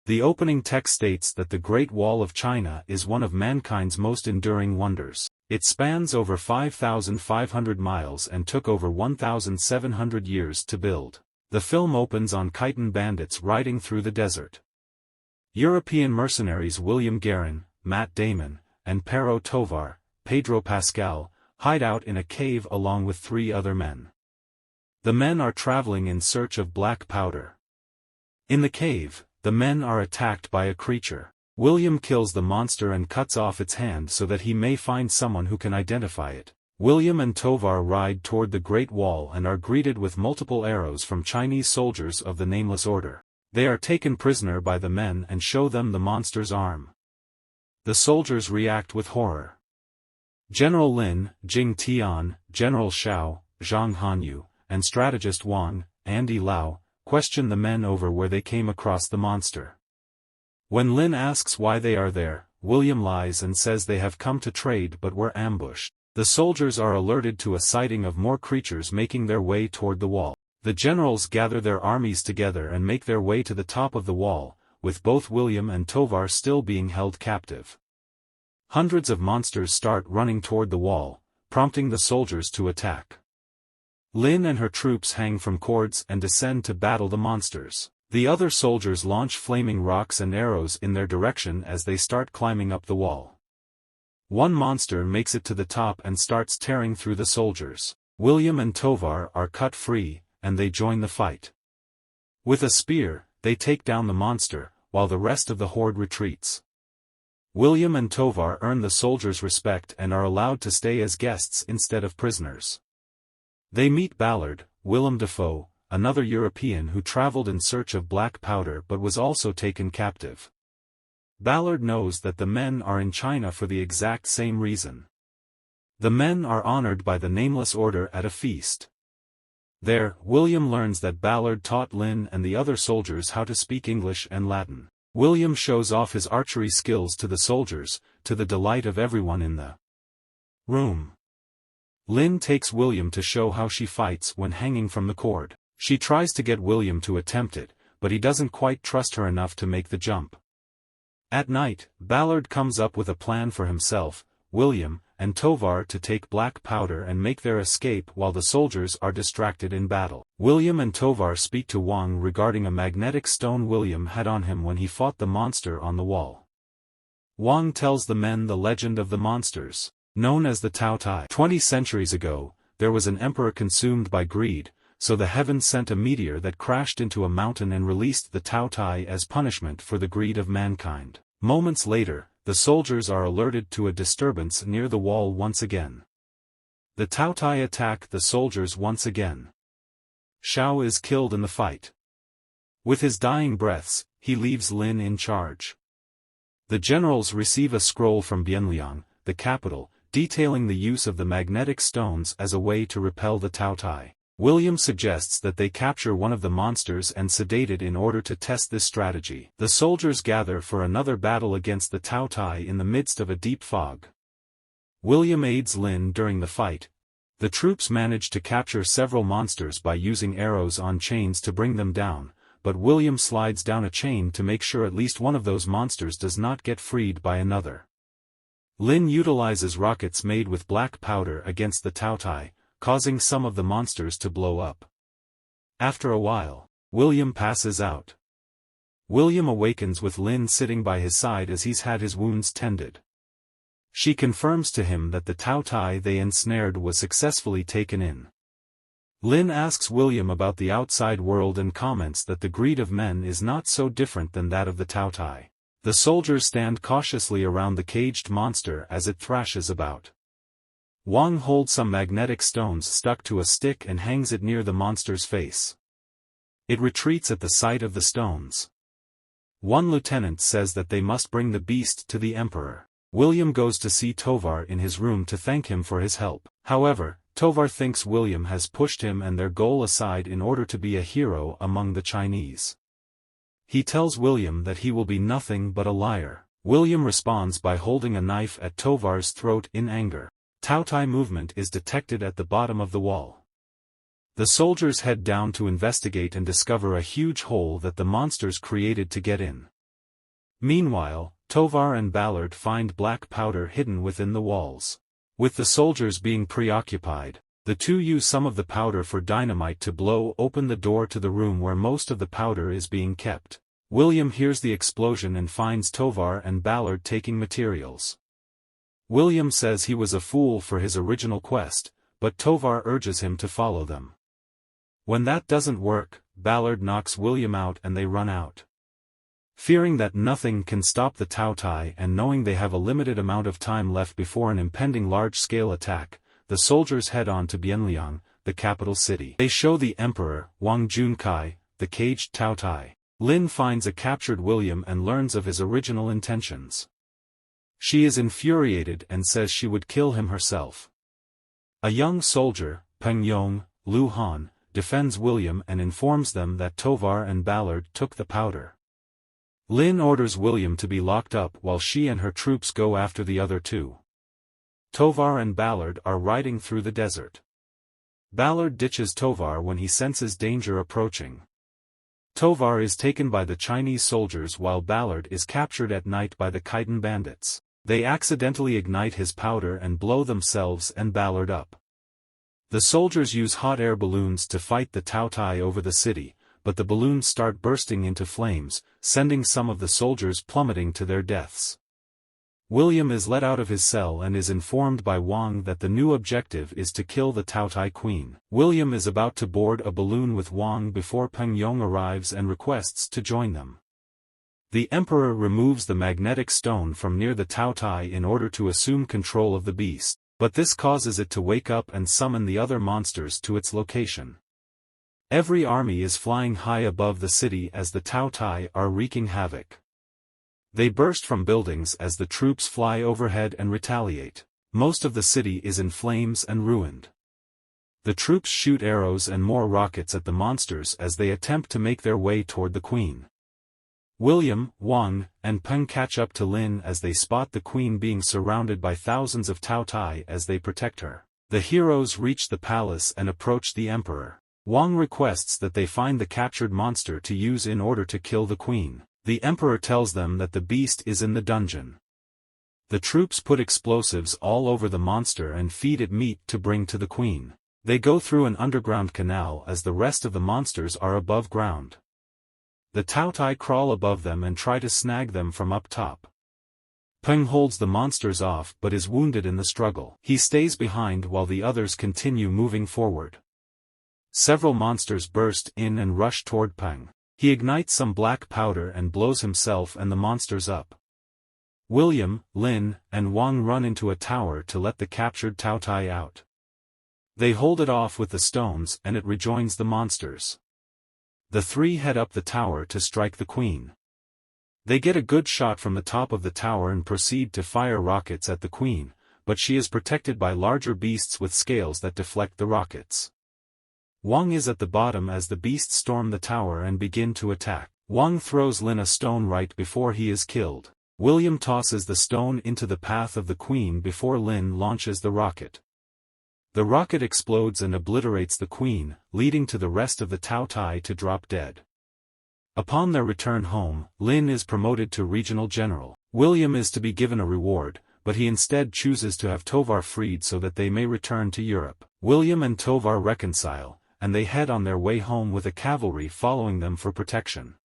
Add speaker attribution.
Speaker 1: The opening text states that the Great Wall of China is one of mankind's most enduring wonders. It spans over 5,500 miles and took over 1,700 years to build. The film opens on Khitan bandits riding through the desert. European mercenaries William Guerin, Matt Damon, and Pero Tovar, Pedro Pascal, hide out in a cave along with 3 other men. The men are traveling in search of black powder. In the cave, the men are attacked by a creature. William kills the monster and cuts off its hand so that he may find someone who can identify it. William and Tovar ride toward the Great Wall and are greeted with multiple arrows from Chinese soldiers of the Nameless Order. They are taken prisoner by the men and show them the monster's arm. The soldiers react with horror. General Lin, Jing Tian, General Xiao, Zhang Hanyu, and strategist Wang, Andy Lau, question the men over where they came across the monster. When Lin asks why they are there, William lies and says they have come to trade but were ambushed. The soldiers are alerted to a sighting of more creatures making their way toward the wall. The generals gather their armies together and make their way to the top of the wall, with both William and Tovar still being held captive. Hundreds of monsters start running toward the wall, prompting the soldiers to attack. Lin and her troops hang from cords and descend to battle the monsters. The other soldiers launch flaming rocks and arrows in their direction as they start climbing up the wall. One monster makes it to the top and starts tearing through the soldiers. William and Tovar are cut free, and they join the fight. With a spear, they take down the monster, while the rest of the horde retreats. William and Tovar earn the soldiers' respect and are allowed to stay as guests instead of prisoners. They meet Ballard, Willem Dafoe, another European who traveled in search of black powder but was also taken captive. Ballard knows that the men are in China for the exact same reason. The men are honored by the Nameless Order at a feast. There, William learns that Ballard taught Lin and the other soldiers how to speak English and Latin. William shows off his archery skills to the soldiers, to the delight of everyone in the room. Lin takes William to show how she fights when hanging from the cord. She tries to get William to attempt it, but he doesn't quite trust her enough to make the jump. At night, Ballard comes up with a plan for himself, William, and Tovar to take black powder and make their escape while the soldiers are distracted in battle. William and Tovar speak to Wang regarding a magnetic stone William had on him when he fought the monster on the wall. Wang tells the men the legend of the monsters, known as the Tao Tai. 20 centuries ago, there was an emperor consumed by greed, so the heavens sent a meteor that crashed into a mountain and released the Tao Tai as punishment for the greed of mankind. Moments later, the soldiers are alerted to a disturbance near the wall once again. The Tao Tai attack the soldiers once again. Xiao is killed in the fight. With his dying breaths, he leaves Lin in charge. The generals receive a scroll from Bianliang, the capital, detailing the use of the magnetic stones as a way to repel the Tao Tai. William suggests that they capture one of the monsters and sedate it in order to test this strategy. The soldiers gather for another battle against the Tao Tai in the midst of a deep fog. William aids Lin during the fight. The troops manage to capture several monsters by using arrows on chains to bring them down, but William slides down a chain to make sure at least one of those monsters does not get freed by another. Lin utilizes rockets made with black powder against the Tao Tai, causing some of the monsters to blow up. After a while, William passes out. William awakens with Lin sitting by his side as he's had his wounds tended. She confirms to him that the Tao Tai they ensnared was successfully taken in. Lin asks William about the outside world and comments that the greed of men is not so different than that of the Tao Tai. The soldiers stand cautiously around the caged monster as it thrashes about. Wang holds some magnetic stones stuck to a stick and hangs it near the monster's face. It retreats at the sight of the stones. One lieutenant says that they must bring the beast to the emperor. William goes to see Tovar in his room to thank him for his help. However, Tovar thinks William has pushed him and their goal aside in order to be a hero among the Chinese. He tells William that he will be nothing but a liar. William responds by holding a knife at Tovar's throat in anger. Tao Tai movement is detected at the bottom of the wall. The soldiers head down to investigate and discover a huge hole that the monsters created to get in. Meanwhile, Tovar and Ballard find black powder hidden within the walls. With the soldiers being preoccupied, the two use some of the powder for dynamite to blow open the door to the room where most of the powder is being kept. William hears the explosion and finds Tovar and Ballard taking materials. William says he was a fool for his original quest, but Tovar urges him to follow them. When that doesn't work, Ballard knocks William out and they run out. Fearing that nothing can stop the Taotai and knowing they have a limited amount of time left before an impending large-scale attack, the soldiers head on to Bianliang, the capital city. They show the Emperor, Wang Junkai, the caged Taotai. Lin finds a captured William and learns of his original intentions. She is infuriated and says she would kill him herself. A young soldier, Peng Yong, Lu Han, defends William and informs them that Tovar and Ballard took the powder. Lin orders William to be locked up while she and her troops go after the other two. Tovar and Ballard are riding through the desert. Ballard ditches Tovar when he senses danger approaching. Tovar is taken by the Chinese soldiers while Ballard is captured at night by the Khitan bandits. They accidentally ignite his powder and blow themselves and Ballard up. The soldiers use hot air balloons to fight the Taotai over the city, but the balloons start bursting into flames, sending some of the soldiers plummeting to their deaths. William is let out of his cell and is informed by Wang that the new objective is to kill the Taotai queen. William is about to board a balloon with Wang before Peng Yong arrives and requests to join them. The Emperor removes the magnetic stone from near the Taotai in order to assume control of the beast, but this causes it to wake up and summon the other monsters to its location. Every army is flying high above the city as the Taotai are wreaking havoc. They burst from buildings as the troops fly overhead and retaliate. Most of the city is in flames and ruined. The troops shoot arrows and more rockets at the monsters as they attempt to make their way toward the queen. William, Wang, and Peng catch up to Lin as they spot the queen being surrounded by thousands of Taotai as they protect her. The heroes reach the palace and approach the emperor. Wang requests that they find the captured monster to use in order to kill the queen. The emperor tells them that the beast is in the dungeon. The troops put explosives all over the monster and feed it meat to bring to the queen. They go through an underground canal as the rest of the monsters are above ground. The Taotai crawl above them and try to snag them from up top. Peng holds the monsters off but is wounded in the struggle. He stays behind while the others continue moving forward. Several monsters burst in and rush toward Peng. He ignites some black powder and blows himself and the monsters up. William, Lin, and Wang run into a tower to let the captured Taotai out. They hold it off with the stones and it rejoins the monsters. The three head up the tower to strike the queen. They get a good shot from the top of the tower and proceed to fire rockets at the queen, but she is protected by larger beasts with scales that deflect the rockets. Wang is at the bottom as the beasts storm the tower and begin to attack. Wang throws Lin a stone right before he is killed. William tosses the stone into the path of the queen before Lin launches the rocket. The rocket explodes and obliterates the queen, leading to the rest of the Taotai to drop dead. Upon their return home, Lin is promoted to regional general. William is to be given a reward, but he instead chooses to have Tovar freed so that they may return to Europe. William and Tovar reconcile, and they head on their way home with a cavalry following them for protection.